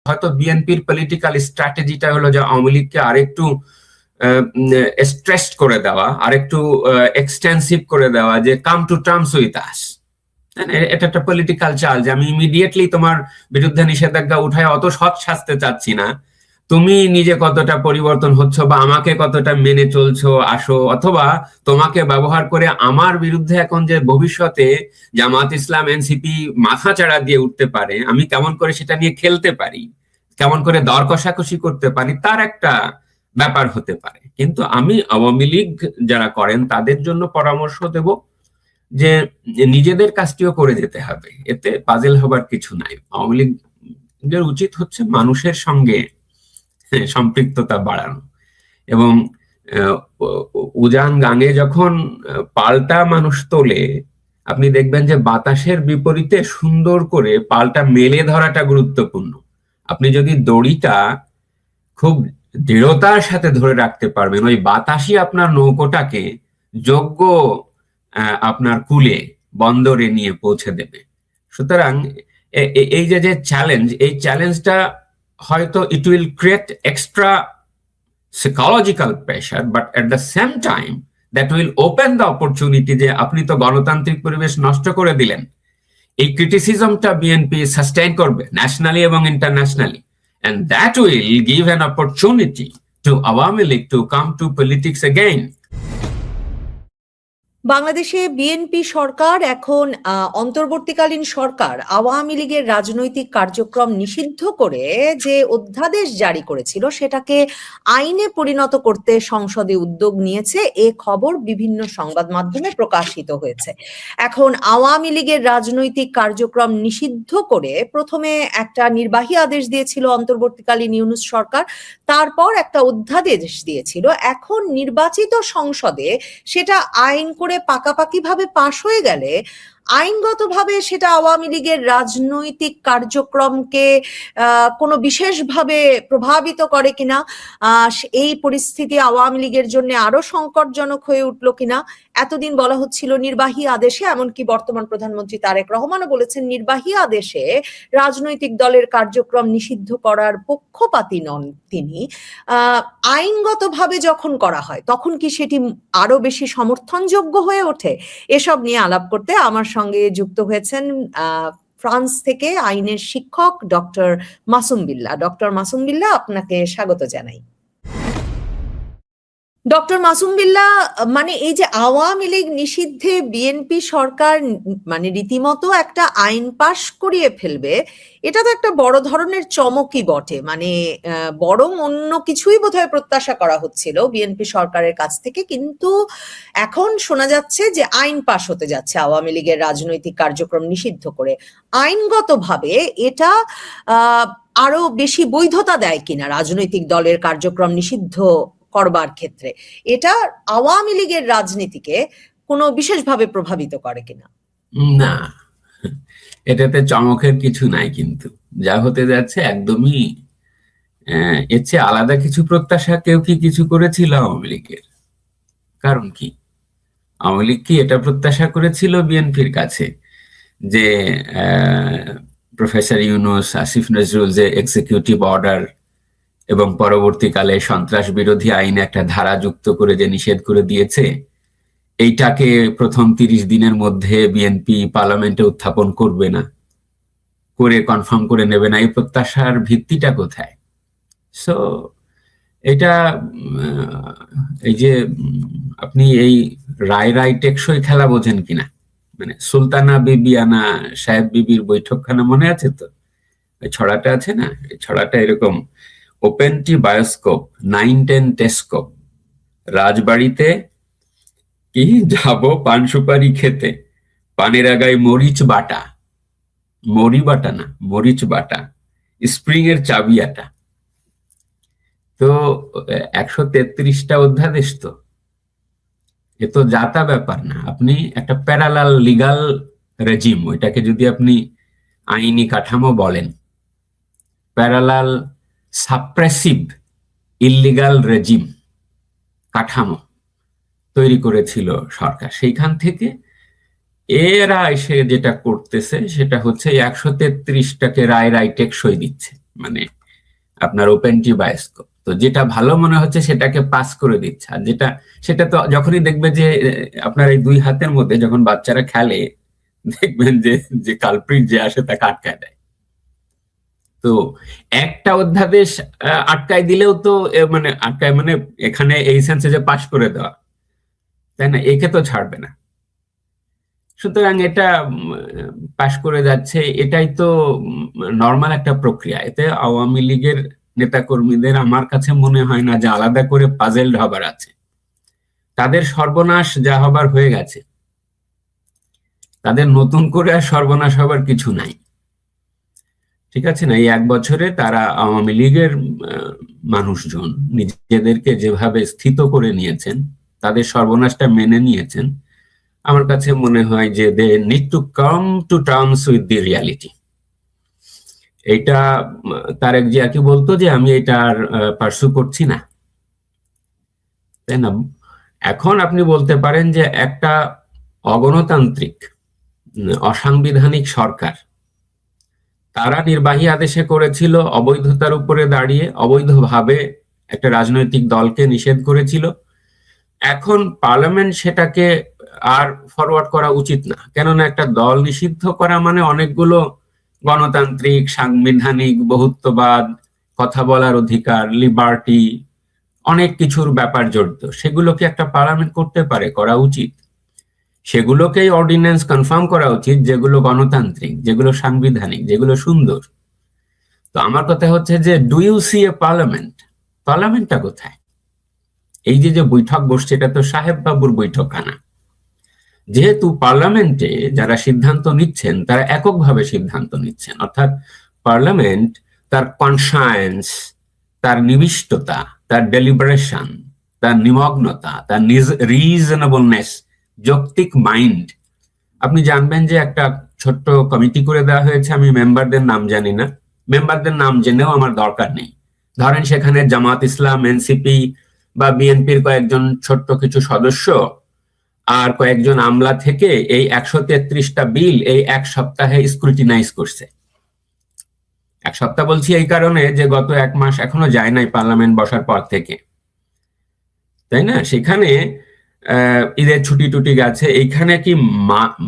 হয়তো বিএনপির পলিটিক্যাল স্ট্র্যাটেজিটা হলো যে আওয়ামী লীগকে আরেকটু স্ট্রেসড করে দেওয়া, আরেকটু এক্সটেন্সিভ করে দেওয়া, যে come to terms with us. এটা একটা পলিটিক্যাল চাল যে আমি ইমিডিয়েটলি তোমার বিরুদ্ধে নিষেধাজ্ঞা উঠায় অত সৎ শাস্তে চাচ্ছি না, তুমি নিজে কতটা পরিবর্তন হচ্ছ বা আমাকে কতটা মেনে চলছো আসো, অথবা তোমাকে ব্যবহার করে আমার বিরুদ্ধে এখন যে ভবিষ্যতে জামাত ইসলাম এনসিপি মাথা চাড়া দিয়ে উঠতে পারে, আমি কেমন করে সেটা নিয়ে খেলতে পারি, কেমন করে দর কষাকষি করতে পারি, তার একটা ব্যাপার হতে পারে। কিন্তু আমি আওয়ামী লীগ যারা করেন তাদের জন্য পরামর্শ দেব যে নিজেদের কাজটিও করে যেতে হবে, এতে পাজেল হবার কিছু নাই। আওয়ামী লীগের উচিত হচ্ছে মানুষের সঙ্গে সম্পৃক্ততা বাড়ানো, এবং উজান গাঙে যখন পাল্টা মানুষ তোলে, আপনি দেখবেন যে বাতাসের বিপরীতে সুন্দর করে পাল্টা মেলে ধরাটা গুরুত্বপূর্ণ। আপনি যদি দড়িটা খুব দৃঢ়তার সাথে ধরে রাখতে পারবেন, ওই বাতাসই আপনার নৌকোটাকে যোগ্য আপনার কুলে বন্দরে নিয়ে পৌঁছে দেবে। সুতরাং এই যে চ্যালেঞ্জ, এই চ্যালেঞ্জটা হয়তো it will create extra psychological pressure, but at the same time that will open the opportunity যে আপনি তো গণতান্ত্রিক পরিবেশ নষ্ট করে দিলেন। এই ক্রিটিসিজমটা বিএনপি সাস্টেইন করবে ন্যাশনালি এবং internationally, and that will give an opportunity to Awami League to come to politics again. বাংলাদেশে বিএনপি সরকার এখন অন্তর্বর্তীকালীন সরকার আওয়ামী লীগের রাজনৈতিক কার্যক্রম নিষিদ্ধ করে যে অধ্যাদেশ জারি করেছিল সেটাকে আইনে পরিণত করতে সংসদে উদ্যোগ নিয়েছে, এ খবর বিভিন্ন সংবাদ মাধ্যমে প্রকাশিত হয়েছে। এখন আওয়ামী লীগের রাজনৈতিক কার্যক্রম নিষিদ্ধ করে প্রথমে একটা নির্বাহী আদেশ দিয়েছিল অন্তর্বর্তীকালীন ইউনূস সরকার, তারপর একটা অধ্যাদেশ দিয়েছিল। এখন নির্বাচিত সংসদে সেটা আইন করে পাকাপাকি ভাবে পাশ হয়ে গেলে আইনগতভাবে সেটা আওয়ামী লীগের রাজনৈতিক কার্যক্রমকে কোনো বিশেষভাবে প্রভাবিত করে কিনা, এই পরিস্থিতি আওয়ামী লীগের জন্য আরো সংকটজনক হয়ে উঠলো কিনা। এতদিন বলা হচ্ছিল নির্বাহী আদেশে, এমনকি বর্তমান প্রধানমন্ত্রী তারেক রহমানও বলেছেন নির্বাহী আদেশে রাজনৈতিক দলের কার্যক্রম নিষিদ্ধ করার পক্ষপাতী নন তিনি। আইনগতভাবে যখন করা হয় তখন কি সেটি আরো বেশি সমর্থনযোগ্য হয়ে ওঠে? এসব নিয়ে আলাপ করতে আমার সঙ্গে যুক্ত হয়েছেন ফ্রান্স থেকে আইনের শিক্ষক ডক্টর মাসুম বিল্লাহ। ডক্টর মাসুম বিল্লাহ, আপনাকে স্বাগত জানাই। ডক্টর মাসুম বিল্লাহ, মানে এই যে আওয়ামী লীগ নিষিদ্ধে বিএনপি সরকার মানে রীতিমতো একটা আইন পাশ করিয়ে ফেলবে, এটা তো একটা বড় ধরনের চমকই বটে। মানে বরং অন্য কিছুই বোধহয় প্রত্যাশা করা হচ্ছিল বিএনপি সরকারের কাছ থেকে, কিন্তু এখন শোনা যাচ্ছে যে আইন পাশ হতে যাচ্ছে আওয়ামী লীগের রাজনৈতিক কার্যক্রম নিষিদ্ধ করে। আইনগতভাবে এটা আরো বেশি বৈধতা দেয় কিনা রাজনৈতিক দলের কার্যক্রম নিষিদ্ধ করবার ক্ষেত্রে? এটা আওয়ামী লীগের রাজনীতিকে কোনো বিশেষভাবে প্রভাবিত করে কিনা? না, এটাতে চমকের কিছু নাই, কিন্তু যা হতে যাচ্ছে একদমই এর চেয়ে আলাদা কিছু প্রত্যাশা কেউ কি কিছু করেছিল আওয়ামী লীগের? কারণ কি, আওয়ামী লীগ কি এটা প্রত্যাশা করেছিল বিএনপির কাছে যে প্রফেসর ইউনূস, আসিফ নজরুল যে এক্সিকিউটিভ অর্ডার এবং পরবর্তীকালে সন্ত্রাস বিরোধী আইনে একটা ধারা যুক্ত করে যে নিষেধ করে দিয়েছে, এইটাকে প্রথম 30 দিনের মধ্যে বিএনপি পার্লামেন্টে উত্থাপন করবে না, করে কনফার্ম করে নেবে না, এই প্রত্যাশার ভিত্তিটা কোথায়? সো এটা এই যে আপনি এই রায় টেকসই খেলা বোঝেন কিনা, মানে সুলতানা বিবিয়ানা সাহেব বিবির বৈঠকখানা মনে আছে তো? ওই ছড়াটা আছে না, এই ছড়াটা এরকম: ওপেনটি বায়োস্কোপ 9-10 টেস্কোপ, রাজবাড়িতে কি যাব পান সুপারি খেতে, পানের আগায় মরিচ বাটা, মরি বাটা না মরিচ বাটা, স্প্রিং এর চাবি আটা। তো 133টা অধ্যাদেশ, তো এ তো জাতা ব্যাপার না। আপনি একটা প্যারালাল লিগাল রেজিম, ওইটাকে যদি আপনি আইনি কাঠামো বলেন, প্যারালাল সাপ্রেসিভ ইললিগাল রেজিম কাঠামো তৈরি করেছিল সরকার। সেইখান থেকে এরা এসে যেটা করতেছে সেটা হচ্ছে 133টাকে রায় টেকসই দিচ্ছে। মানে আপনার ওপেন টি বায়োস্কোপ। তো যেটা ভালো মনে হচ্ছে সেটাকে পাস করে দিচ্ছে, আর সেটা তো যখনই দেখবে যে আপনার এই দুই হাতের মধ্যে যখন বাচ্চারা খেলে, দেখবেন যে যে কালপ্রিট যে আসে তাকে আটকায় দেয়। তো একটা অধ্যাদেশ আটকায় দিলেও তো মানে আটকায় মানে এখানে এই সেন্সে যে পাস করে দেওয়া, তাই না, একে তো ছাড়বে না। সুতরাং এটা পাশ করে যাচ্ছে, এটাই তো নর্মাল একটা প্রক্রিয়া। এতে আওয়ামী লীগের নেতাকর্মীদের আমার কাছে মনে হয় না যে আলাদা করে পাজেলড হবার আছে। তাদের সর্বনাশ যা হবার হয়ে গেছে, তাদের নতুন করে আর সর্বনাশ হবার কিছু নাই। ঠিক আছে না, এই 1 বছরে তারা আওয়ামী লীগের মানুষজন নিজেদেরকে যেভাবে স্থিত করে নিয়েছেন, তাদের সর্বনাশটা মেনে নিয়েছেন, আমার কাছে মনে হয় যে they need to come to terms with the reality. এটা তারেক জিয়া কি বলতো যে আমি এটা আর পার্সু করছি না, তাই না? এখন আপনি বলতে পারেন যে একটা অগণতান্ত্রিক অসাংবিধানিক সরকার, তারা নির্বাহী আদেশে করেছিল অবৈধতার উপরে দাঁড়িয়ে, অবৈধভাবে একটা রাজনৈতিক দলকে নিষেধ করেছিল। এখন পার্লামেন্ট সেটাকে আর ফরওয়ার্ড করা উচিত না, কেননা একটা দল নিষিদ্ধ করা মানে অনেকগুলো গণতান্ত্রিক, সাংবিধানিক, বহুত্ববাদ, কথা বলার অধিকার, লিবার্টি, অনেক কিছুর ব্যাপার জড়িত। সেগুলোকে একটা পার্লামেন্ট করতে পারে, করা উচিত। সেগুলোকেই অর্ডিন্যান্স কনফার্ম করা উচিত, যেগুলো গণতান্ত্রিক, যেগুলো সাংবিধানিক, যেগুলো সুন্দর। তো আমার কথা হচ্ছে যে do you see a parliament? পার্লামেন্টটা কোথায়? এই যে যে বৈঠক বসছে, এটা তো সাহেব বাবুর বৈঠকখানা। যেহেতু পার্লামেন্টে যারা সিদ্ধান্ত নিচ্ছেন তারা এককভাবে সিদ্ধান্ত নিচ্ছেন, অর্থাৎ পার্লামেন্ট তার কনসায়েন্স, তার নিবিষ্টতা, তার ডেলিবারেশন, তার নিমগ্নতা, তার রিজনেবলনেস, যৌক্তিক মাইন্ড। আপনি জানবেন যে একটা ছোট্ট কমিটি করে দেওয়া হয়েছে, আমি মেম্বারদের নাম জানি না, মেম্বারদের নাম জেনেও আমার দরকার নেই। ধরেন সেখানে জামাত ইসলাম, এনসিপি বা বিএনপির কয়েকজন ছোট্ট কিছু সদস্য আর কয়েকজন আমলা থেকে এই 133টা বিল এই 1 সপ্তাহে স্ক্রুটিনাইজ করছে। 1 সপ্তাহ বলছি এই কারণে যে গত 1 মাস এখনো যায় নাই পার্লামেন্ট বসার পর থেকে, তাই না? সেখানে ঈদের ছুটি টুটি গেছে, এইখানে কি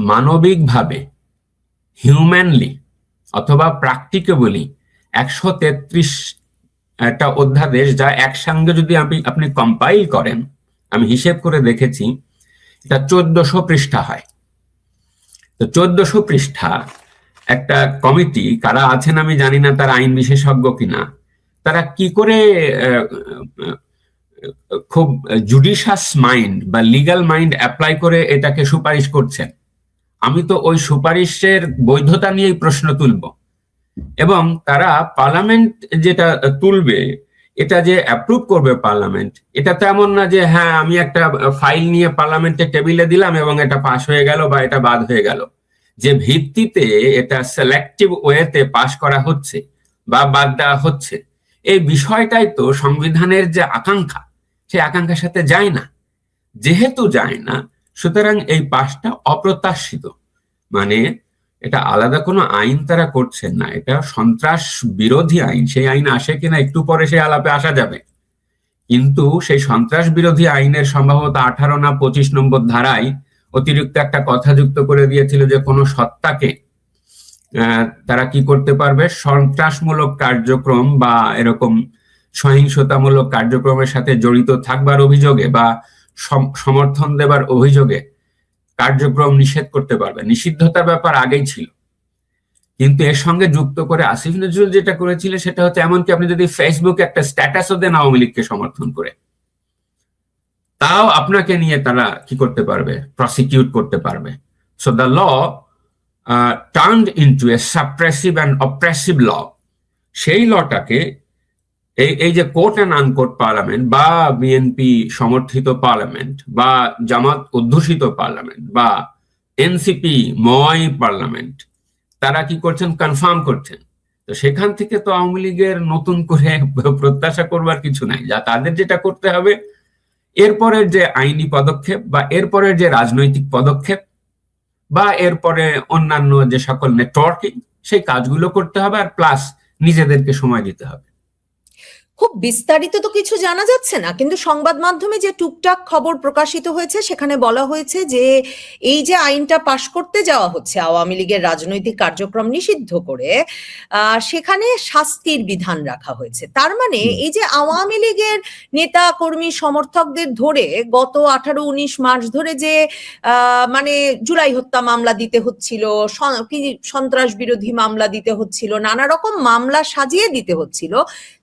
মানবিকভাবে, হিউম্যানলি অথবা প্র্যাকটিক্যাবলি 133টা অধ্যাদেশ যা একসঙ্গে যদি আপনি কম্পাইল করেন, আমি হিসেব করে দেখেছি, এটা 1400 পৃষ্ঠা হয়। তো 1400 পৃষ্ঠা একটা কমিটি, কারা আছেন আমি জানি না, তারা আইন বিশেষজ্ঞ কিনা, তারা কি করে খুব জুডিশিয়াস মাইন্ড বা লিগ্যাল মাইন্ড অ্যাপ্লাই করে এটাকে সুপারিশ করছেন? আমি তো ওই সুপারিশের বৈধতা নিয়েই প্রশ্ন তুলব। এবং তারা পার্লামেন্ট যেটা তুলবে, এটা যে অ্যাপ্রুভ করবে পার্লামেন্ট, এটা তো এমন না যে হ্যাঁ আমি একটা ফাইল নিয়ে পার্লামেন্টের টেবিলে দিলাম এবং এটা পাস হয়ে গেল বা এটা বাদ হয়ে গেল। যে ভিত্তিতে এটা সিলেক্টিভ ওয়েতে পাস করা হচ্ছে বা বাদ দেওয়া হচ্ছে, এই বিষয়টাই তো সংবিধানের যে আকাঙ্ক্ষা, সেই আকাঙ্ক্ষার সাথে যায় না। যেহেতু যায় না, সুতরাং এই পাসটা অপ্রত্যাশিত। মানে এটা আলাদা কোনো আইন তারা করছেন না, এটা সন্ত্রাস বিরোধী আইন। সেই আইন আসে কিনা একটু পরে সেই আলাপে আসা যাবে, কিন্তু সেই সন্ত্রাস বিরোধী আইনের সম্ভবত 18 না 25 নম্বর ধারায় অতিরিক্ত একটা কথা যুক্ত করে দিয়েছিল যে কোনো সত্তাকে তারা কি করতে পারবে, সন্ত্রাসমূলক কার্যক্রম বা এরকম সহিংসতামূলক কার্যক্রমের সাথে জড়িত থাকবার অভিযোগে বা সমর্থন দেবার অভিযোগে কার্যক্রম নিষেধ করতে পারবে। নিষিদ্ধতার ব্যাপার আগেই ছিল, কিন্তু এর সঙ্গে যুক্ত করে আসিফ নজরুল যেটা করেছিল সেটা হচ্ছে, এমনকি আপনি যদি ফেসবুকে একটা স্ট্যাটাসও দেন আওয়ামী লীগকে সমর্থন করে, তাও আপনাকে নিয়ে তারা কি করতে পারবে, প্রসিকিউট করতে পারবে। So the law turned into a suppressive and oppressive law. সেই লটাকে এই যে কোর্ট অ্যান্ড আনকোর্ট পার্লামেন্ট বা বিএনপি সমর্থিত পার্লামেন্ট বা জামাত অধ্যুষিত পার্লামেন্ট বা এনসিপি ময় পার্লামেন্ট, তারা কি করছেন, কনফার্ম করছেন। তো সেখান থেকে তো আওয়ামী লীগের নতুন করে প্রত্যাশা করবার কিছু নাই। যা তাদের যেটা করতে হবে, এরপরের যে আইনি পদক্ষেপ বা এরপরের যে রাজনৈতিক পদক্ষেপ বা এরপরে অন্যান্য যে সকল নেটওয়ার্কিং, সেই কাজগুলো করতে হবে, আর প্লাস নিজেদেরকে সময় দিতে হবে। খুব বিস্তারিত তো কিছু জানা যাচ্ছে না, কিন্তু সংবাদ মাধ্যমে যে টুকটাক খবর প্রকাশিত হয়েছে সেখানে বলা হয়েছে যে এই যে আইনটা পাশ করতে যাওয়া হচ্ছে আওয়ামী লীগের রাজনৈতিক কার্যক্রম নিষিদ্ধ করে, সেখানে শাস্তির বিধান রাখা হয়েছে। তার মানে এই যে আওয়ামী লীগের নেতা কর্মী সমর্থকদের ধরে গত 18-19 মাস ধরে যে মানে জুলাই হত্যা মামলা দিতে হচ্ছিল, সন্ত্রাস বিরোধী মামলা দিতে হচ্ছিল, নানা রকম মামলা সাজিয়ে দিতে হচ্ছিল,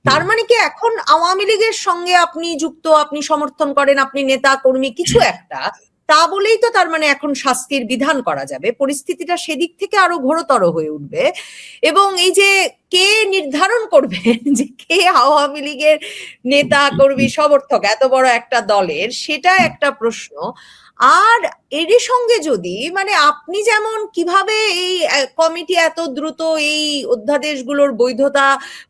তার মানে কি এখন আওয়ামী লীগের সঙ্গে আপনি যুক্ত, আপনি সমর্থন করেন, আপনি নেতা কর্মী কিছু একটা, তা বলেই তো তার মানে এখন শাস্তির বিধান করা যাবে? পরিস্থিতিটা সেদিক থেকে আরো ঘোরতর হয়ে উঠবে। এবং এই যে কে নির্ধারণ করবেন যে কে আওয়ামী লীগের নেতা কর্মী সমর্থক এত বড় একটা দলের, সেটা একটা প্রশ্ন। আর এরই সঙ্গে যদি মানে আপনি যেমন কিভাবে এই কমিটি এত দ্রুত এই অধ্যাদেশগুলোর বৈধতা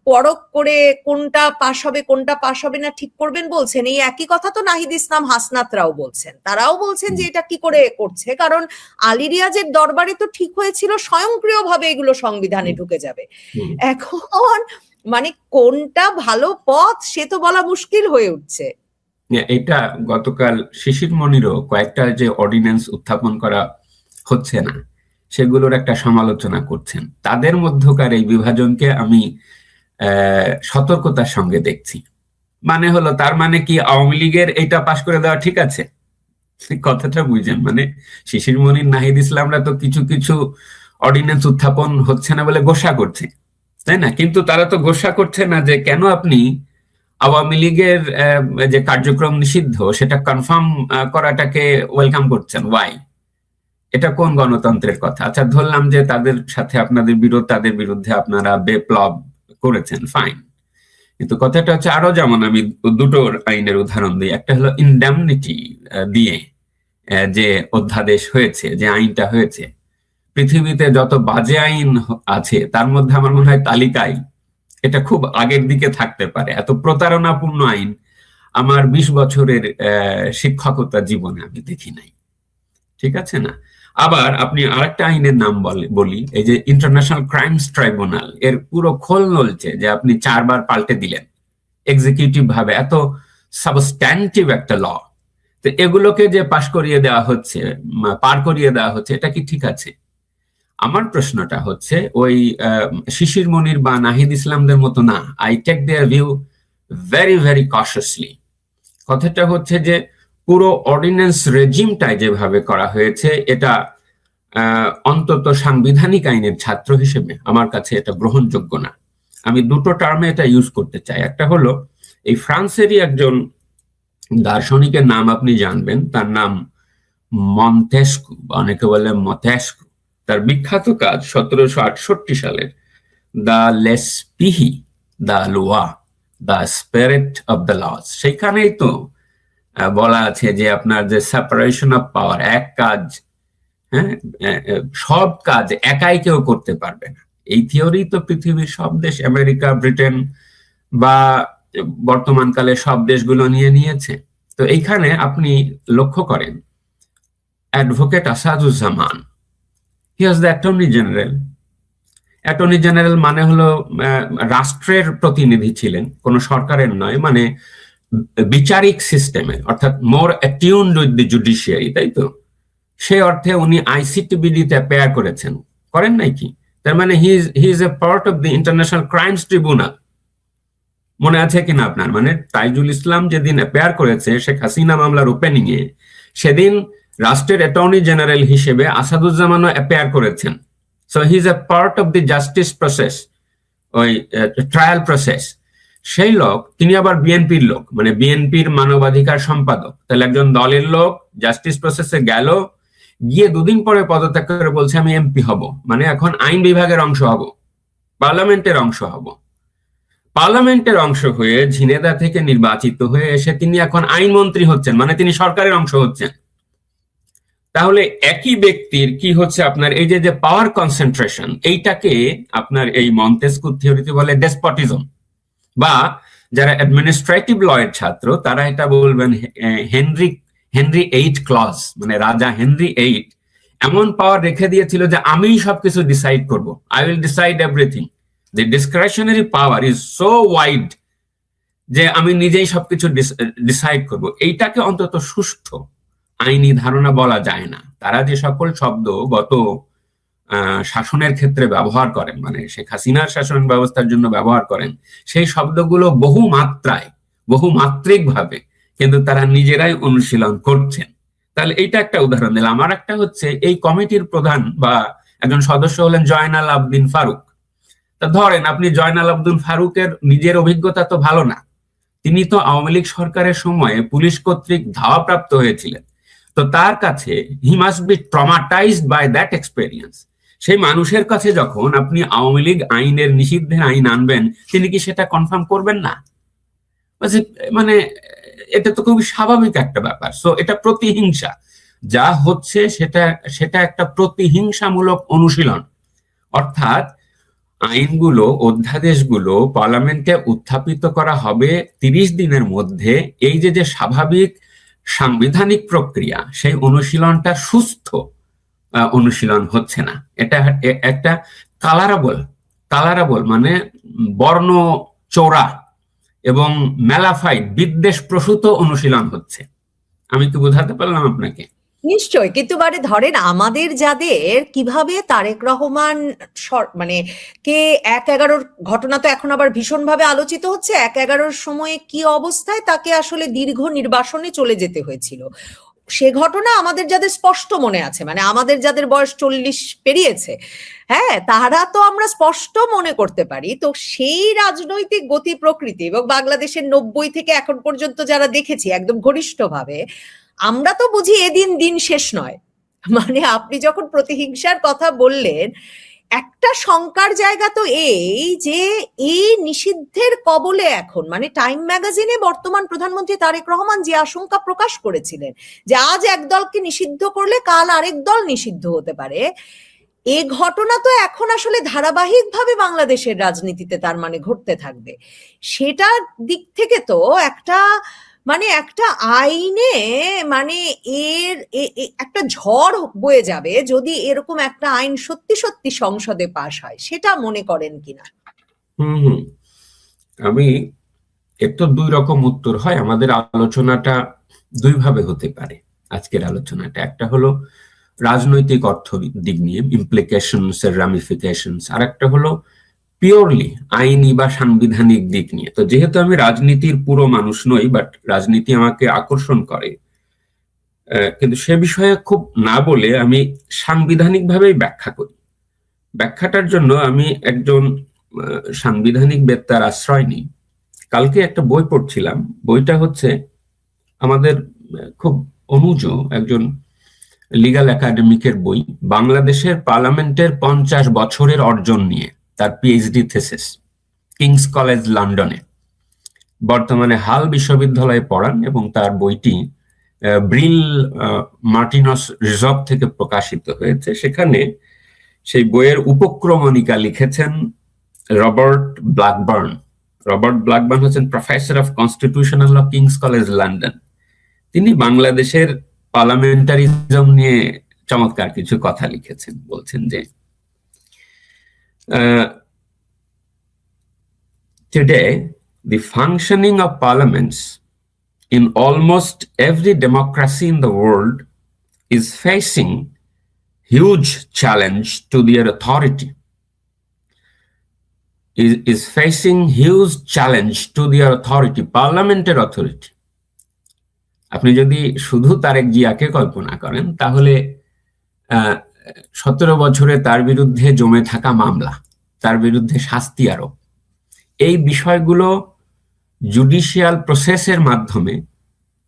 পরখ করে কোনটা পাশ হবে কোনটা পাশ হবে না ঠিক করবেন বলছেন, এই একই কথা তো নাহিদ ইসলাম হাসনাতরাও বলছেন। তারাও বলছেন যে এটা কি করে করছে, কারণ আলী রিয়াজের দরবারে তো ঠিক হয়েছিল স্বয়ংক্রিয়ভাবে এগুলো সংবিধানে ঢুকে যাবে। এখন মানে কোনটা ভালো পথ সে তো বলা মুশকিল হয়ে উঠছে। এটা গতকাল শিশির মনিরও কয়েকটা যে অর্ডিন্যান্স উত্থাপন করা হচ্ছে না সেগুলোর একটা সমালোচনা করছেন। তাদের মধ্যকার এই বিভাজনকে আমি সতর্কতার সঙ্গে দেখছি। মানে হলো, তার মানে কি আওয়ামী লীগের এইটা পাশ করে দেওয়া ঠিক আছে? কথাটা বুঝেন, মানে শিশির মনির, নাহিদ ইসলামরা তো কিছু কিছু অর্ডিন্যান্স উত্থাপন হচ্ছে না বলে গোসা করছে, তাই না? কিন্তু তারা তো গোসা করছে না যে কেন আপনি আওয়ামী লীগের যে কার্যক্রম নিষিদ্ধ সেটা কনফার্ম করাটাকে ওয়েলকাম করছেন। ওয়াই? এটা কোন গণতন্ত্রের কথা? আচ্ছা, ধরলাম যে তাদের সাথে আপনাদের বিরোধ, তাদের বিরুদ্ধে আপনারা বিপ্লব করেছেন, ফাইন। কিন্তু কথাটা হচ্ছে আরো, যেমন আমি দুটো আইনের উদাহরণ দিই। একটা হলো ইনডেমনিটি দিয়ে যে অধ্যাদেশ হয়েছে, যে আইনটা হয়েছে, পৃথিবীতে যত বাজে আইন আছে তার মধ্যে আমার মনে হয় তালিকায় এটা খুব আগের দিকে থাকতে পারে। এত প্রতারণাপূর্ণ আইন আমার 20 বছরের শিক্ষকতা জীবনে আমি দেখি নাই। ঠিক আছে না? আবার আপনি আরেকটা আইনের নাম বলি, এই যে ইন্টারন্যাশনাল ক্রাইমস ট্রাইব্যুনাল, এর পুরো খোল নলছে যে আপনি 4 বার পাল্টে দিলেন এক্সিকিউটিভ ভাবে, এত সাবস্ট্যান্টিভ একটা ল। তো এগুলোকে যে পাশ করিয়ে দেওয়া হচ্ছে, পার করিয়ে দেওয়া হচ্ছে, এটা কি ঠিক আছে? আমার প্রশ্নটা হচ্ছে ওই শিশির মনির বা নাহিদ ইসলামদের মতো না। I take their view very very cautiously. কথাটা হচ্ছে যে পুরো অর্ডিন্যান্স রেজিমটাই যেভাবে করা হয়েছে, এটা অন্তত সাংবিধানিক আইনের ছাত্র হিসেবে আমার কাছে এটা গ্রহণযোগ্য না। আমি দুটো টার্মে এটা ইউজ করতে চাই। একটা হলো, এই ফ্রান্সেরই একজন দার্শনিকের নাম আপনি জানবেন, তার নাম মন্তেস্কু, অনেকে বলে মতেস্কু। তার বিখ্যাত কাজ 1768 সালের দ্য লেসপিহি দ্য লোয়া the spirit of the laws. সেখানেই তো বলা আছে যে আপনার যে সেপারেশন অফ পাওয়ার, এক কাজ, হ্যাঁ, সব কাজ একাই কেউ করতে পারবে না। এই থিওরি তো পৃথিবীর সব দেশ, আমেরিকা, ব্রিটেন বা বর্তমানকালে সব দেশগুলো নিয়েছে। তো এইখানে আপনি লক্ষ্য করেন, advocate Asaduzzaman, he was the attorney general. Attorney general মানে হলো রাষ্ট্রের প্রতিনিধি ছিলেন, কোন সরকারের নয়, মানে বিচারিক সিস্টেমে, অর্থাৎ মোর অ্যাটিউনড উইথ দি জুডিশিয়ারি, তাই তো? সেই অর্থে উনি আইসিটিবিডি তে অ্যাপিয়ার করেন নাই কি? তার মানে he is a part of the international crimes tribunal. মনে আছে কিনা আপনার? মানে তাইজুল ইসলাম যেদিন অ্যাপিয়ার করেছে শেখ হাসিনা মামলার ওপেনিং এ, সেদিন রাষ্ট্রের অ্যাটর্নি জেনারেল হিসেবে আসাদুজ্জামানও অ্যাপিয়ার করেছেন। So he is a part of the justice process, ওই ট্রায়াল প্রসেস। সেই লোক, তিনি আবার বিএনপির লোক, মানে বিএনপির মানবাধিকার সম্পাদক। তাহলে একজন দলের লোক জাস্টিস প্রসেসে গেল, গিয়ে 2 দিন পরে পদত্যাগ করে বলছে আমি এমপি হব, মানে এখন আইন বিভাগের অংশ হব, পার্লামেন্টের অংশ হব। পার্লামেন্টের অংশ হয়ে ঝিনেদা থেকে নির্বাচিত হয়ে এসে তিনি এখন আইনমন্ত্রী হচ্ছেন, মানে তিনি সরকারের অংশ হচ্ছেন। তাহলে একই ব্যক্তির কি হচ্ছে আপনার এই যে পাওয়ার কনসেন্ট্রেশন, এইটাকে আপনার এই মন্তেস্কু থিওরিতে বলে ডেসপটিজম, বা যারা অ্যাডমিনিস্ট্রেটিভ লয়ের ছাত্র তারা এটা বলবেন হেনরি 8 ক্লজ, মানে রাজা হেনরি 8 এমন পাওয়ার রেখে দিয়েছিল যে আমিই সবকিছু ডিসাইড করব, I will decide everything. The discretionary power is so wide যে আমি নিজেই সবকিছু ডিসাইড করব, এইটাকে অন্তত সুষ্ঠু আইনি ধারণা বলা যায় না। তারা যে সকল শব্দ গত শাসনের ক্ষেত্রে ব্যবহার করেন, মানে শেখ হাসিনার শাসন ব্যবস্থার জন্য ব্যবহার করেন, সেই শব্দগুলো বহুমাত্রিক ভাবে কিন্তু তারা নিজেরাই অনুশীলন করছেন। তাহলে এইটা একটা উদাহরণ দিলাম। আমার একটা হচ্ছে, এই কমিটির প্রধান বা একজন সদস্য হলেন জয়নাল আবদিন ফারুক। তা ধরেন আপনি জয়নাল আবদিন ফারুকের নিজের অভিজ্ঞতা তো ভালো না, তিনি তো আওয়ামী লীগ সরকারের সময়ে পুলিশ কর্তৃক ধাওয়াপ্রাপ্ত হয়েছিলেন। তো তার কাছে he must be traumatised by that experience. সেই মানুষের কাছে যখন আপনি আওয়ামী লীগ আইনের নিষিদ্ধের আইন আনবেন, তিনি কি সেটা কনফার্ম করবেন না? মানে এটা তো খুবই স্বাভাবিক একটা ব্যাপার। সো এটা প্রতিহিংসা, যা হচ্ছে সেটা একটা প্রতিহিংসামূলক অনুশীলন। অর্থাৎ আইনগুলো, অধ্যাদেশগুলো পার্লামেন্টে উত্থাপিত করা হবে 30 দিনের মধ্যে। এই যে স্বাভাবিক সাংবিধানিক প্রক্রিয়া, সেই অনুশীলনটা সুস্থ অনুশীলন হচ্ছে না। এটা একটা কালারাবল মানে বর্ণ চোরা এবং মেলাফাইড বিদ্বেষ প্রসূত অনুশীলন হচ্ছে। আমি কি বোঝাতে পারলাম আপনাকে? নিশ্চয়, কিন্তু মানে ধরেন আমাদের যাদের কিভাবে তারেক রহমান মানে কে 1/11 ঘটনা তো এখন আবার ভীষণভাবে আলোচিত হচ্ছে। 1/11 সময়ে কি অবস্থায় তাকে আসলে দীর্ঘ নির্বাসনে চলে যেতে হয়েছিল, সে ঘটনা আমাদের যাদের স্পষ্ট মনে আছে, মানে আমাদের যাদের বয়স 40 পেরিয়েছে, হ্যাঁ, তারা তো আমরা স্পষ্ট মনে করতে পারি। তো সেই রাজনৈতিক গতি প্রকৃতি এবং বাংলাদেশের 90 থেকে এখন পর্যন্ত যারা দেখেছি একদম ঘনিষ্ঠভাবে, আমরা তো বুঝি এদিন দিন শেষ নয়। মানে আপনি যখন প্রতিহিংসার কথা বললেন, একটা শঙ্কার জায়গা তো এই যে এই নিষিদ্ধের কবলে এখন, মানে টাইম ম্যাগাজিনে বর্তমান প্রধানমন্ত্রী তারেক রহমান যে আশঙ্কা প্রকাশ করেছিলেন যে আজ এক দলকে নিষিদ্ধ করলে কাল আরেক দল নিষিদ্ধ হতে পারে, এই ঘটনা তো এখন আসলে ধারাবাহিকভাবে বাংলাদেশের রাজনীতিতে তার মানে ঘটতে থাকবে। সেটার দিক থেকে তো একটা আইনে মানে একটা ঝড় বয়ে যাবে যদি এরকম একটা আইন সত্যি সত্যি সংসদে পাশ হয়। সেটা মনে করেন কিনা? আমি এর তো 2 রকম উত্তর হয়। আমাদের আলোচনাটা 2 ভাবে হতে পারে। আজকের আলোচনাটা একটা হলো রাজনৈতিক অর্থ দিক নিয়ে, ইমপ্লিকেশনস এর রামিফিকেশনস, আর একটা হলো পিওরলি আইনি বা সাংবিধানিক দিক নিয়ে। তো যেহেতু আমি রাজনীতির পুরো মানুষ নই, বাট রাজনীতি আমাকে আকর্ষণ করে, কিন্তু সে বিষয়ে খুব না বলে আমি সাংবিধানিক ভাবেই ব্যাখ্যা করি। ব্যাখ্যাটার জন্য আমি একজন সাংবিধানিক বেত্তার আশ্রয় নিই। কালকে একটা বই পড়ছিলাম, বইটা হচ্ছে আমাদের খুব অনুজ একজন লিগ্যাল একাডেমিকের বই, বাংলাদেশের পার্লামেন্টের 50 বছরের অর্জন নিয়ে তার পিএইচডি থেসিস, কিংস কলেজ লন্ডনে, বর্তমানে হাল বিশ্ববিদ্যালয়ে পড়ান, এবং তার বইটি ব্রিল মার্টিনস রিজর্ভ থেকে প্রকাশিত হয়েছে। সেখানে সেই বইয়ের উপক্রমণিকা লিখেছেন রবার্ট ব্ল্যাকবার্ন। রবার্ট ব্ল্যাকবার্ন হচ্ছেন professor of constitutional law, King's College London. তিনি বাংলাদেশের পার্লামেন্টারিজম নিয়ে চমৎকার কিছু কথা লিখেছেন। বলছেন যে today the functioning of parliaments in almost every democracy in the world is facing huge challenge to their authority, is facing huge challenge to their authority, parliamentary authority. আপনি যদি শুধু তারেক জিয়াকে কল্পনা করেন, তাহলে 17 বছরে তার বিরুদ্ধে জমে থাকা মামলা, তার বিরুদ্ধে শাস্তি আরোপ, এই বিষয়গুলো জুডিশিয়াল প্রসেসের মাধ্যমে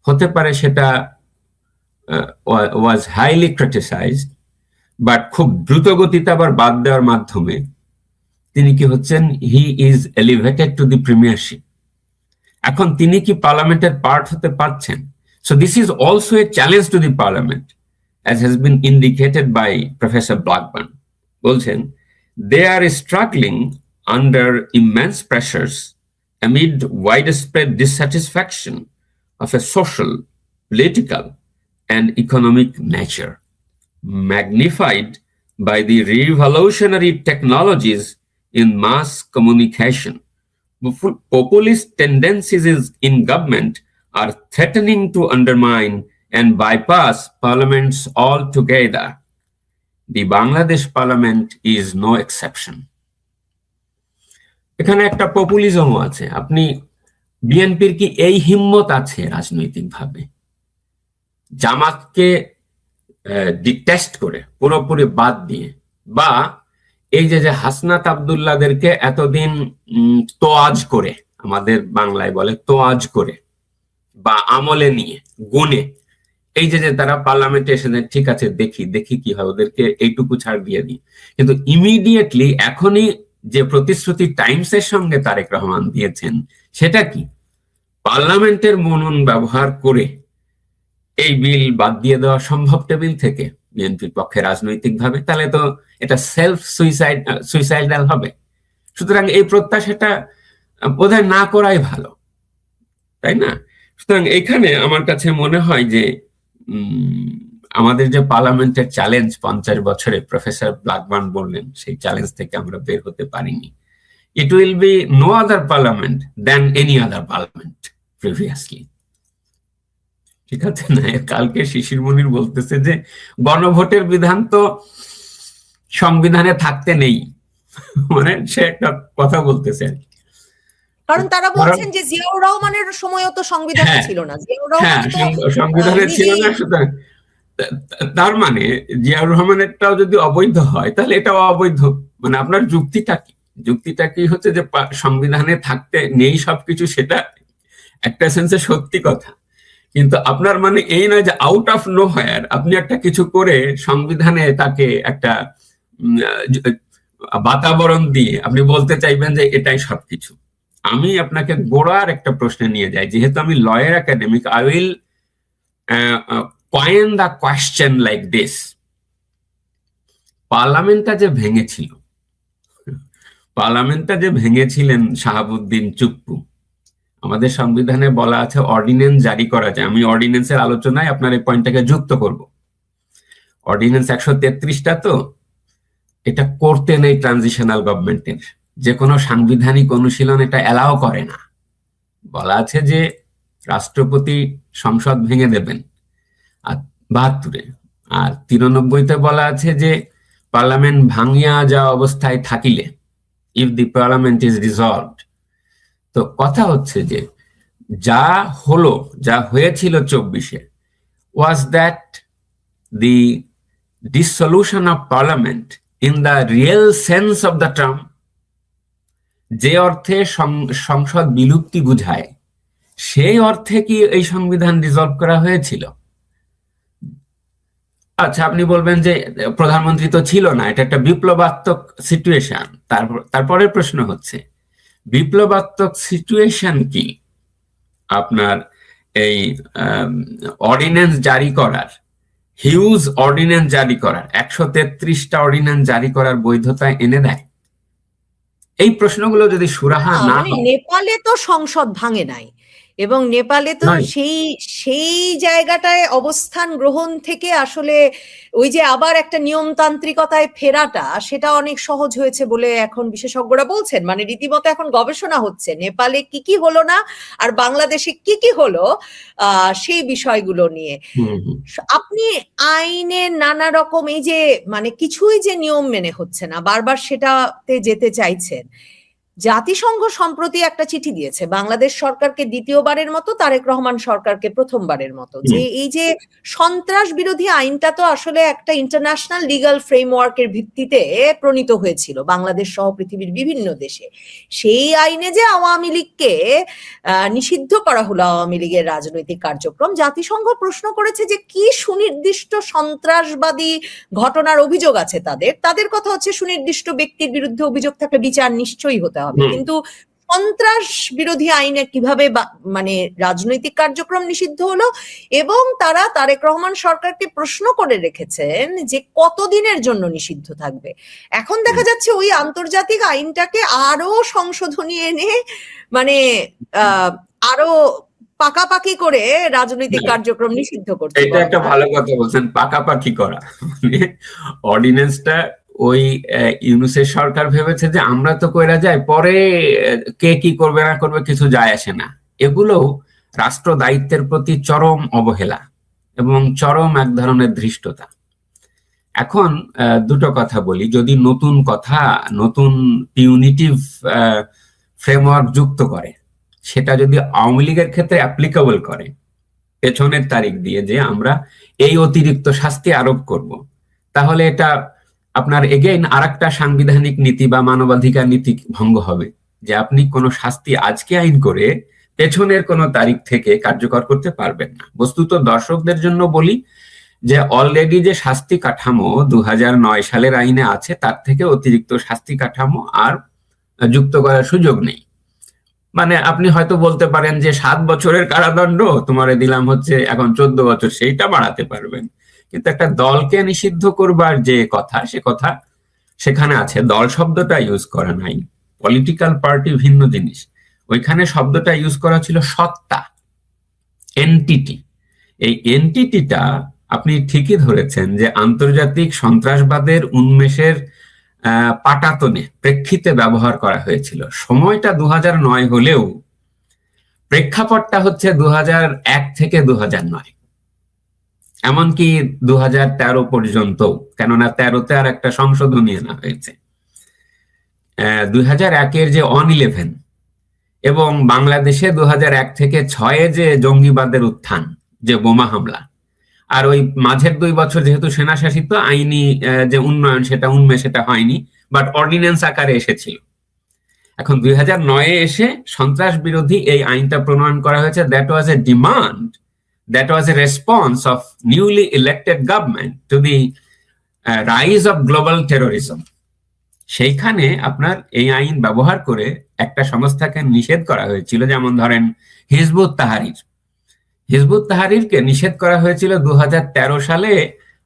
হতে পারে, সেটা ওয়াজ হাইলি ক্রিটিসাইজড, বাট খুব দ্রুত গতিতে আবার বাদ দেওয়ার মাধ্যমে তিনি কি হচ্ছেন, he is elevated to the Premiership. এখন তিনি কি পার্লামেন্টের পার্ট হতে পারছেন? So this is also a challenge to the parliament, as has been indicated by Professor Blackburn. Bolchen, they are struggling under immense pressures amid widespread dissatisfaction of a social, political, and economic nature, magnified by the revolutionary technologies in mass communication, Populist tendencies in government are threatening to undermine and bypass parliaments altogether. The Bangladesh parliament is no exception. এখানে একটা পপুলিজমও আছে। আপনি বিএনপির কি এই হিম্মত আছে রাজনৈতিকভাবে জামাতকে ডিটেস্ট করে পুরোপুরি বাদ দিয়ে, বা এই যে হাসনাত আব্দুল্লাহদেরকে এতদিন তোয়াজ করে, আমাদের বাংলায় বলে তোয়াজ করে বা আমলে নিয়ে গুনে, এই যে তারা পার্লামেন্টে এসে ঠিক আছে দেখি কি হয়, ওদেরকে এইটুকু ছাড় দিয়ে দিই, কিন্তু ইমিডিয়েটলি এখনই যে প্রতিশ্রুতি টাইমসের সঙ্গে তারেক রহমান দিয়েছেন সেটা কি, পার্লামেন্টের মনন ব্যবহার করে এই বিল বাদ দিয়ে দেওয়া সম্ভব টেবিল থেকে বিএনপির পক্ষে রাজনৈতিকভাবে, তাহলে তো এটা সেলফ সুইসাইডাল হবে। সুতরাং এই প্রত্যাশাটা বোধহয় না করাই ভালো, তাই না? সুতরাং এখানে আমার কাছে মনে হয় যে আমাদের যে পার্লামেন্টের চ্যালেঞ্জ 50 বছরে প্রফেসর ব্ল্যাকবার্ন বললেন, সেই চ্যালেঞ্জ থেকে আমরা বের হতে পারিনি। It will be no other parliament than any other parliament previously. ঠিক আছে না? কালকে শিশির মনির বলতেছে যে গণভোটের বিধান তো সংবিধানে থাকতে নেই, মানে সে একটা কথা বলতেছে আর কি। কারণ তারা বলছেন যে জিয়াউর রহমানের সময়ও তো সংবিধানে ছিল না, জিয়াউর রহমান সংবিধানে ছিল না, সুতরাং তার মানে জিয়াউর রহমানেরটাও যদি অবৈধ হয় তাহলে এটাও অবৈধ। মানে আপনার যুক্তিটা কি হচ্ছে যে সংবিধানে থাকতে নেই সবকিছু, সেটা একটা সেন্সে সত্যি কথা, কিন্তু আপনার মানে এই নয় যে আউট অফ নো হোয়ার আপনি একটা কিছু করে সংবিধানে তাকে একটা বাতাবরণ দিয়ে আপনি বলতে চাইবেন যে এটাই সবকিছু। আমি আপনাকে গোড়ার একটা প্রশ্নে নিয়ে যাই, যেহেতু আমি lawyer academic, I will coin the question like this. পার্লামেন্টটা যে ভেঙেছিলেন শাহাবুদ্দিন চুপ্পু, আমাদের সংবিধানে বলা আছে অর্ডিন্যান্স জারি করা যায়। আমি অর্ডিন্যান্সের আলোচনায় আপনার এই পয়েন্টটাকে যুক্ত করব। অর্ডিন্যান্স 133টা তো এটা করতে নেই ট্রানজিশনাল গভর্নমেন্টের, যে কোনো সাংবিধানিক অনুশীলন এটা এলাও করে না। বলা আছে যে রাষ্ট্রপতি সংসদ ভেঙে দেবেন 72-এ, আর 93-তে বলা আছে যে পার্লামেন্ট ভাঙিয়া যাওয়া অবস্থায় থাকিলে, if the parliament is dissolved. তো কথা হচ্ছে যে যা হয়েছিল 24-এ, was that the dissolution of parliament in the real sense of the term, যে অর্থে সংসদ বিলুপ্তি বুঝায় সেই অর্থে কি এই সংবিধান ডিসলভ করা হয়েছিল? আচ্ছা, আপনি বলবেন যে প্রধানমন্ত্রী তো ছিল না, এটা একটা বিপ্লবাত্মক সিচুয়েশন। তারপরের প্রশ্ন হচ্ছে বিপ্লবাত্মক সিচুয়েশন কি? আপনার এই অর্ডিন্যান্স জারি করার, হিউজ অর্ডিন্যান্স জারি করার, 133টা অর্ডিন্যান্স জারি করার বৈধতা এনে দেয়? এই প্রশ্নগুলো যদি সুরাহা না হয়। নেপালে তো সংসদ ভাঙে নাই, এবং নেপালে তো সেই জায়গাটায় অবস্থান গ্রহণ থেকে আসলে ওই যে আবার একটা নিয়মতান্ত্রিকতায় ফেরাটা, সেটা অনেক সহজ হয়েছে বলে এখন বিশেষজ্ঞরা বলছেন। মানে রীতিমতো এখন গবেষণা হচ্ছে নেপালে কি হলো না আর বাংলাদেশে কি হলো সেই বিষয়গুলো নিয়ে। আপনি আইনে নানা রকম এই যে মানে কিছুই যে নিয়ম মেনে হচ্ছে না, বারবার সেটাতে যেতে চাইছেন। জাতিসংঘ সম্প্রতি একটা চিঠি দিয়েছে বাংলাদেশ সরকারকে, দ্বিতীয়বারের মতো, তারেক রহমান সরকারকে প্রথমবারের মতো, যে এই যে সন্ত্রাস বিরোধী আইনটা তো আসলে একটা ইন্টারন্যাশনাল লিগ্যাল ফ্রেমওয়ার্কের ভিত্তিতে প্রণীত হয়েছিল বাংলাদেশ সহ পৃথিবীর বিভিন্ন দেশে। সেই আইনে যে আওয়ামী লীগকে নিষিদ্ধ করা হলো, আওয়ামী লীগের রাজনৈতিক কার্যক্রম, জাতিসংঘ প্রশ্ন করেছে যে কি সুনির্দিষ্ট সন্ত্রাসবাদী ঘটনার অভিযোগ আছে তাদের কথা হচ্ছে সুনির্দিষ্ট ব্যক্তির বিরুদ্ধে অভিযোগ থাকলে বিচার নিশ্চয়ই হতে হবে, কিন্তু সন্ত্রাস বিরোধী আইনে কিভাবে মানে রাজনৈতিক কার্যক্রম নিষিদ্ধ হলো? এবং তারা তারেক রহমান সরকারকে প্রশ্ন করে রেখেছেন যে কতদিনের জন্য নিষিদ্ধ থাকবে। এখন দেখা যাচ্ছে ওই আন্তর্জাতিক আইনটাকে আরো সংশোধনী এনে মানে আরো পাকাপাকি করে রাজনৈতিক কার্যক্রম নিষিদ্ধ করতে। এটা একটা ভালো কথা বলছেন, পাকাপাকি করা। অর্ডিন্যান্সটা ওই ইউনূসের সরকার ভেবেছে যে আমরা তো কইরা যাই, পরে কে কি করবে না করবে কিছু যায় আসে না। এগুলো রাষ্ট্র দায়িত্বের প্রতি চরম অবহেলা এবং চরম এক ধরনের ধৃষ্টতা। এখন দুটো কথা বলি, যদি নতুন পিউনিটিভ ফ্রেমওয়ার্ক যুক্ত করে, সেটা যদি আওয়ামী লীগের ক্ষেত্রে অ্যাপ্লিকেবল করে পেছনের তারিখ দিয়ে যে আমরা এই অতিরিক্ত শাস্তি আরোপ করব, তাহলে এটা আপনার এগেইন আরেকটা সাংবিধানিক নীতি বা মানবাধিকার নীতি ভঙ্গ হবে, যে আপনি কোনো শাস্তি আজকে আইন করে পেছনের কোনো তারিখ থেকে কার্যকর করতে পারবেন না। বস্তুত দর্শকদের জন্য বলি যে অলরেডি যে শাস্তি কাঠামো 2009 সালের আইনে আছে, তার থেকে অতিরিক্ত শাস্তি কাঠামো আর যুক্ত করার সুযোগ নেই। মানে আপনি হয়তো বলতে পারেন যে 7 বছরের কারাদণ্ড তোমারে দিলাম হচ্ছে এখন 14 বছর, সেইটা বাড়াতে পারবেন, কিন্তু একটা দলকে নিষিদ্ধ করবার যে কথা, সে কথা সেখানে আছে। দল শব্দটা ইউজ করা নাই, পলিটিক্যাল পার্টি ভিন্ন জিনিস। ওইখানে শব্দটা ইউজ করা ছিল সত্তা, এনটিটি। এই এনটিটিটা আপনি ঠিকই ধরেছেন যে আন্তর্জাতিক সন্ত্রাসবাদের উন্মেষের পাটাতনে প্রেক্ষিতে ব্যবহার করা হয়েছিল। সময়টা 2009 হলেও প্রেক্ষাপটটা হচ্ছে 2001 থেকে 2009, এমনকি 2013 পর্যন্ত, কেননা 13তে আর একটা সংশোধনী আনা হয়েছে। 2001-এর যে অন-11 এবং বাংলাদেশে 2001 থেকে 6-এ যে জঙ্গিবাদের উত্থান, যে বোমা হামলা, আর ওই মাঝের 2 বছর যেহেতু সেনাশাসিত, আইনি যে উন্নয়ন সেটা হয়নি, বাট অর্ডিন্যান্স আকারে এসেছিল। এখন 2009-এ এসে সন্ত্রাস বিরোধী এই আইনটা প্রণয়ন করা হয়েছে। That was A demand, that was A response of newly elected government to the rise of global terrorism. সেইখানে আপনার এই আইন ব্যবহার করে একটা সংস্থাকে নিষেধ করা হয়েছিল, যেমন ধরেন হিজবুত তাহরির। হিজবুত তাহরিরকে নিষেধ করা হয়েছিল 2013 সালে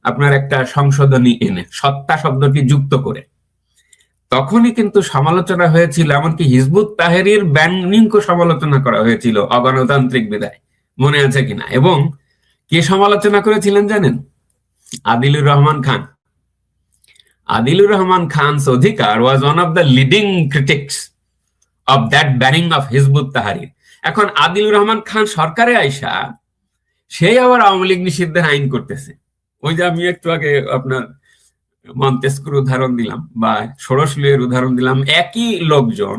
আপনার একটা সংশোধনী এনে, সত্তা শব্দটি যুক্ত করে। তখনই কিন্তু সমালোচনা হয়েছিল, এমনকি হিজবুত তাহরির ব্যানিংকে সমালোচনা করা হয়েছিল অগণতান্ত্রিক বিধায়, মনে আছে কিনা? এবং কে সমালোচনা করেছিলেন জানেন? আদিলুর রহমান খান। আদিলুর রহমান খান's অধিকার was one of the leading critics of that banning of Hizbut Tahrir. এখন আদিলুর রহমান খান সরকারে আইসা সেই আবার আওয়ামী লীগ নিষিদ্ধের আইন করতেছে। ওই যে আমি একটু আগে আপনার মন্তেস্কুর উদাহরণ দিলাম বা ষোড়শলীর উদাহরণ দিলাম, একই লোকজন।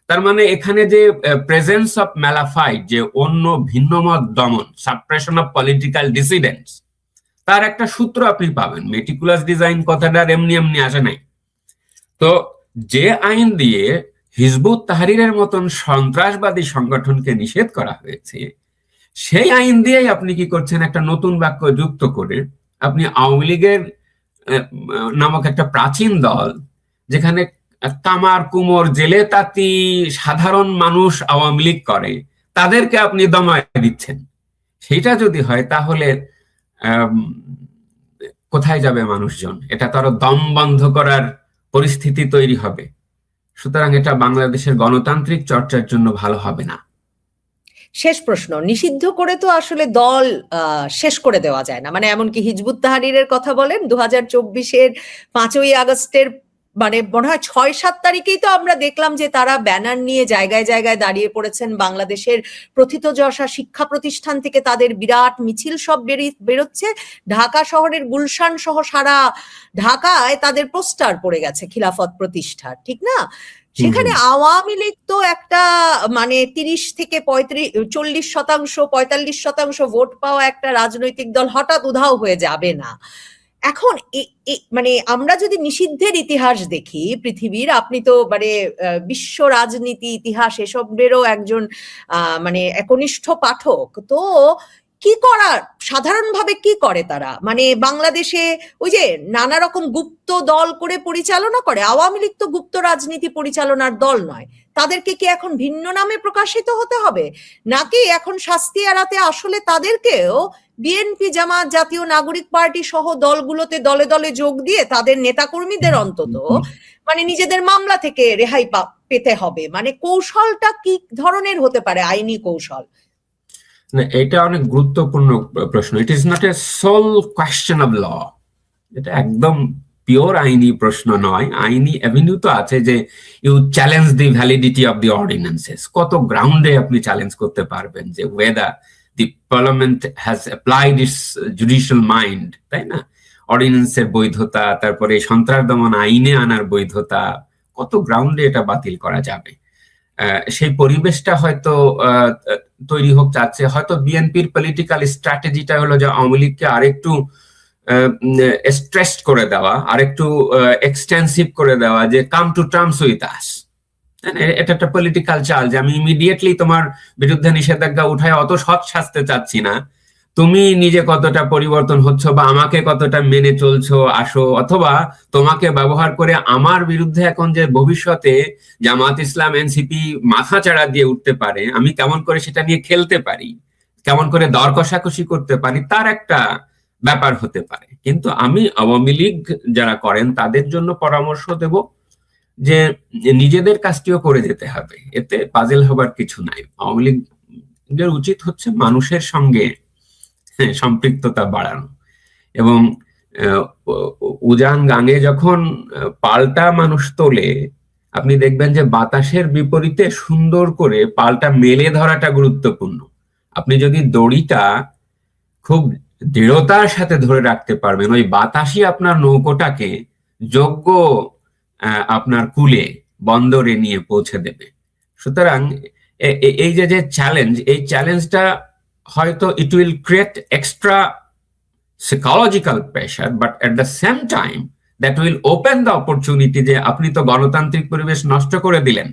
তার মানে এখানে যে প্রেজেন্স অফ ম্যালাফাইট, যে অন্য ভিন্নমত দমন, সাপ্রেশন অফ পলিটিক্যাল ডিসিডেন্টস, তার একটা সূত্র আপনি পাবেন। মেটিকুলাস ডিজাইন কথাটা এমনি এমনি আসে নাই। তো যে আইন দিয়ে হিজবুত তাহরিরের মতন সন্ত্রাসবাদী সংগঠনকে নিষেধ করা হয়েছে, সেই আইন দিয়েই আপনি কি করছেন, একটা নতুন বাক্য যুক্ত করে আপনি আওয়ামী লীগের নামক একটা প্রাচীন দল, যেখানে কামার কুমোর জেলে তাঁতি সাধারণ মানুষ আওয়ামী লীগ করে, তাদেরকে আপনি দমায় দিচ্ছেন। সেটা যদি হয় তাহলে কোথায় যাবে মানুষজন? এটা তো আরো দম বন্ধ করার পরিস্থিতি তৈরি হবে। সুতরাং এটা বাংলাদেশের গণতান্ত্রিক চর্চার জন্য ভালো হবে না। শেষ প্রশ্ন, নিষিদ্ধ করে তো আসলে দল শেষ করে দেওয়া যায় না। মানে এমনকি হিজবুত তাহরিরের কথা বলেন, 2024-এর 5ই আগস্টের মানে মনে হয় 6-7 তারিখেই তো আমরা দেখলাম যে তারা ব্যানার নিয়ে জায়গায় জায়গায় দাঁড়িয়ে পড়েছেন। বাংলাদেশের প্রথিতযশা শিক্ষা প্রতিষ্ঠান থেকে তাদের বিরাট মিছিল সব বেরোচ্ছে। ঢাকা শহরের গুলশান সহ সারা ঢাকায় তাদের পোস্টার পড়ে গেছে খিলাফত প্রতিষ্ঠার, ঠিক না? সেখানে আওয়ামী লীগ তো একটা মানে 30 থেকে 40% 45% ভোট পাওয়া একটা রাজনৈতিক দল হঠাৎ উধাও হয়ে যাবে না। এখন মানে আমরা যদি নিষিদ্ধের ইতিহাস দেখি পৃথিবীর, আপনি তো মানে বিশ্ব রাজনীতি ইতিহাস এসবেরও একজন মানে একনিষ্ঠ পাঠক, তো কি করার সাধারণভাবে কি করে তারা? মানে বাংলাদেশে ওই যে নানা রকম গুপ্ত দল করে পরিচালনা করে। আওয়ামী লীগ তো গুপ্ত রাজনীতি পরিচালনার দল নয়। তাদেরকে কি এখন ভিন্ন নামে প্রকাশিত হতে হবে, নাকি এখন শাস্তি এড়াতে আসলে তাদেরকেও বিএনপি, জামাত, জাতীয় নাগরিক পার্টি সহ দলগুলোতে দলে দলে যোগ দিয়ে তাদের নেতাকর্মীদের অন্তত মানে নিজেদের মামলা থেকে রেহাই পেতে হবে? মানে কৌশলটা কি ধরনের হতে পারে, আইনি কৌশল? না, এটা অনেক গুরুত্বপূর্ণ প্রশ্ন। It is not a sole question of law, এটা একদম পিওর আইনি প্রশ্ন নয়, আইনি অ্যাভিনিউ তো আছে যে you challenge the validity of the ordinances. কত গ্রাউন্ডে আপনি চ্যালেঞ্জ করতে পারবেন যে whether the parliament has applied its judicial mind, তাই না? অর্ডিন্যান্সের বৈধতা, তারপরে সন্ত্রাস দমন আইনে আনার বৈধতা, কত গ্রাউন্ডে এটা বাতিল করা যাবে। সেই পরিবেশটা হয়তো তৈরি হোক চাচ্ছে। হয়তো বিএনপির পলিটিক্যাল স্ট্র্যাটেজিটা হলো যে আওয়ামী লীগকে আরেকটু স্ট্রেস করে দেওয়া, আরেকটু এক্সটেন্সিভ করে দেওয়া, যে come to terms with us. এটা একটা পলিটিক্যাল চাল যে আমি ইমিডিয়েটলি তোমার বিরুদ্ধে নিষেধাজ্ঞা উঠায় অত সৎ শাস্তে চাচ্ছি না, তুমি নিজে কতটা পরিবর্তন হচ্ছ বা আমাকে কতটা মেনে চলছো আসো, অথবা তোমাকে ব্যবহার করে আমার বিরুদ্ধে এখন যে ভবিষ্যতে জামাত ইসলাম এনসিপি মাথা চাড়া দিয়ে উঠতে পারে, আমি কেমন করে সেটা নিয়ে খেলতে পারি, কেমন করে দর কষাকষি করতে পারি, তার একটা ব্যাপার হতে পারে। কিন্তু আমি আওয়ামী লীগ যারা করেন তাদের জন্য পরামর্শ দেব যে নিজেদের কাজটিও করে যেতে হবে, এতে পাজেল হবার কিছু নাই। আওয়ামী লীগের উচিত হচ্ছে মানুষের সঙ্গে সম্পৃক্ততা বাড়ানো, এবং উজান গাঙে যখন পাল্টা মানুষ তোলে, আপনি দেখবেন যে বাতাসের বিপরীতে সুন্দর করে পাল্টা মেলে ধরাটা গুরুত্বপূর্ণ। আপনি যদি দড়িটা খুব দৃঢ়তার সাথে ধরে রাখতে পারবেন, ওই বাতাসই আপনার নৌকোটাকে যোগ্য আপনার কূলে বন্দরে নিয়ে পৌঁছে দেবে। সুতরাং এই যে চ্যালেঞ্জ, এই চ্যালেঞ্জটা হয়তো it will create extra psychological pressure, but at the same time that will open the opportunity যে আপনি তো গণতান্ত্রিক পরিবেশ নষ্ট করে দিলেন।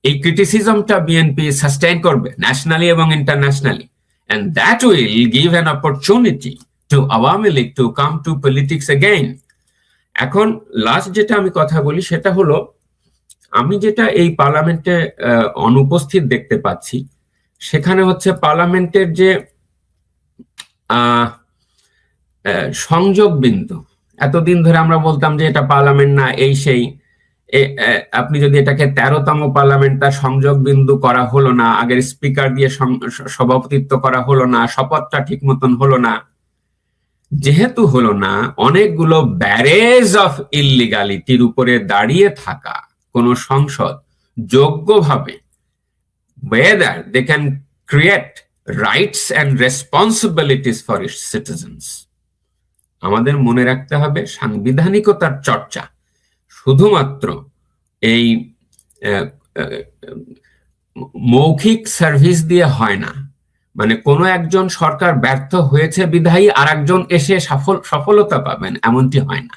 এই ক্রিটিসিজমটা বিএনপি সাস্টেইন করবে ন্যাশনালি এবং internationally, and that will give an opportunity to Awami League to come to politics again. এখন লাস্ট যেটা আমি কথা বলি সেটা হলো, আমি যেটা এই পার্লামেন্টে অনুপস্থিত দেখতে পাচ্ছি, সেখানে হচ্ছে পার্লামেন্টের যে সংযোগ বিন্দু, এতদিন ধরে আমরা বলতাম যে এটা পার্লামেন্ট না, এই সেই, আপনি যদি এটাকে 13তম পার্লামেন্ট, তার সংযোগ বিন্দু করা হলো না, আগের স্পিকার দিয়ে সভাপতিত্ব করা হলো না, শপথটা ঠিক মতন হলো না, যেহেতু হলো না, অনেকগুলো ব্যারেজ অফ ইললিগালিটির উপরে দাঁড়িয়ে থাকা কোন সংসদ যোগ্যভাবে whether they can create rights and responsibilities for its citizens, আমাদের মনে রাখতে হবে সাংবিধানিকতার চর্চা শুধুমাত্র এই মৌখিক সার্ভিস দিয়ে হয় না। মানে কোনো একজন সরকার ব্যর্থ হয়েছে বিধায়ী আর একজন এসে সফলতা পাবেন, এমনটি হয় না।